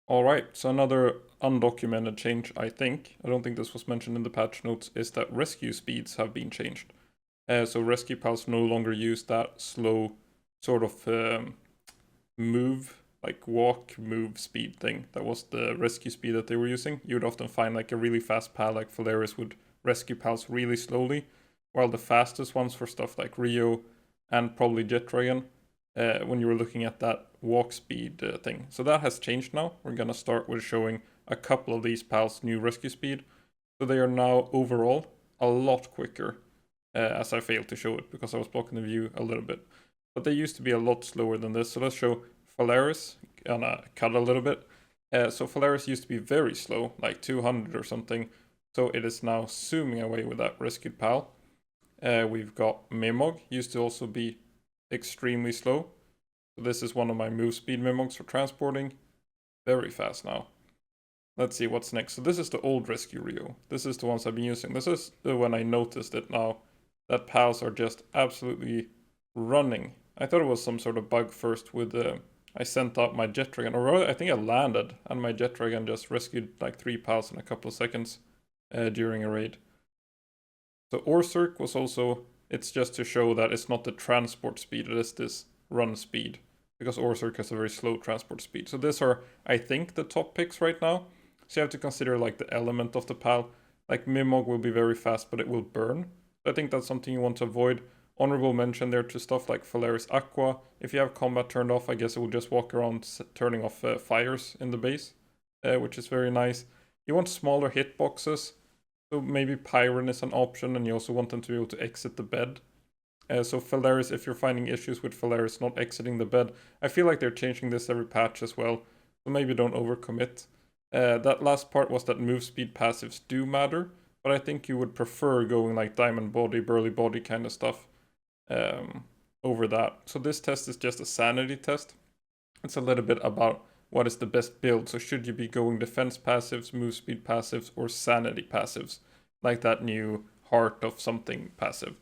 Alright, so another undocumented change, I think, I don't think this was mentioned in the patch notes, is that rescue speeds have been changed. So rescue pals no longer use that slow sort of move, like walk, move speed thing. That was the rescue speed that they were using. You'd often find like a really fast pal like Phaleris would rescue pals really slowly, while the fastest ones for stuff like Rio and probably Jet Dragon, when you were looking at that walk speed thing. So that has changed now. We're gonna start with showing a couple of these pals new rescue speed. So they are now overall a lot quicker, as I failed to show it because I was blocking the view a little bit. But they used to be a lot slower than this. So let's show Phaleris, gonna cut a little bit. So Phaleris used to be very slow, like 200 or something. So it is now zooming away with that rescued pal. We've got Mimog, used to also be extremely slow. So this is one of my move speed Mimogs for transporting. Very fast now. Let's see what's next. So this is the old Rescue Rio. This is the ones I've been using. This is when I noticed it now, that pals are just absolutely running. I thought it was some sort of bug first with I sent out my Jet Dragon, or I think I landed and my Jet Dragon just rescued like 3 pals in a couple of seconds during a raid. So Orsirk was also, it's just to show that it's not the transport speed, it is this run speed, because Orsirk has a very slow transport speed. So these are, I think, the top picks right now. So you have to consider like the element of the pal. Like Mimog will be very fast, but it will burn. So I think that's something you want to avoid. Honorable mention there to stuff like Phaleris Aqua. If you have combat turned off, I guess it will just walk around turning off fires in the base, which is very nice. You want smaller hitboxes, so maybe Pyron is an option, and you also want them to be able to exit the bed. So Phaleris, if you're finding issues with Phaleris not exiting the bed, I feel like they're changing this every patch as well, so maybe don't overcommit. That last part was that move speed passives do matter, but I think you would prefer going like Diamond Body, Burly Body kind of stuff over that. So this test is just a sanity test. It's a little bit about what is the best build. So should you be going defense passives, move speed passives, or sanity passives, like that new heart of something passive.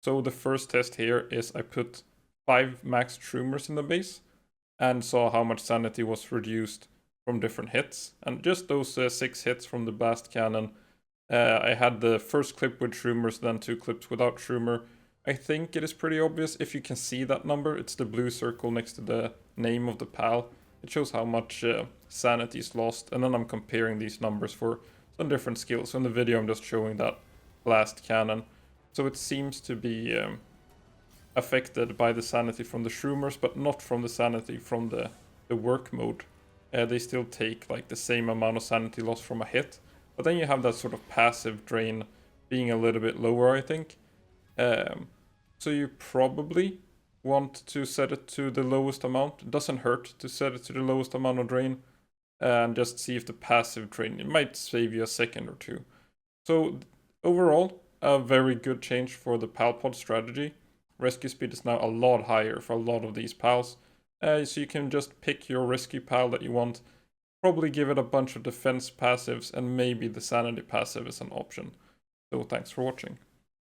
So the first test here is I put 5 max Trumors in the base and saw how much sanity was reduced from different hits. And just those 6 hits from the blast cannon, I had the first clip with Trumors, then 2 clips without Trumor. I think it is pretty obvious if you can see that number. It's the blue circle next to the name of the pal. It shows how much sanity is lost, and then I'm comparing these numbers for some different skills. So in the video I'm just showing that blast cannon. So it seems to be affected by the sanity from the Shroomers, but not from the sanity from the work mode. They still take like the same amount of sanity loss from a hit, but then you have that sort of passive drain being a little bit lower, I think. So you probably want to set it to the lowest amount. It doesn't hurt to set it to the lowest amount of drain and just see if the passive drain, it might save you a second or two. So overall, a very good change for the pal pod strategy. Rescue speed is now a lot higher for a lot of these pals. So you can just pick your rescue pal that you want, probably give it a bunch of defense passives, and maybe the sanity passive is an option. So thanks for watching.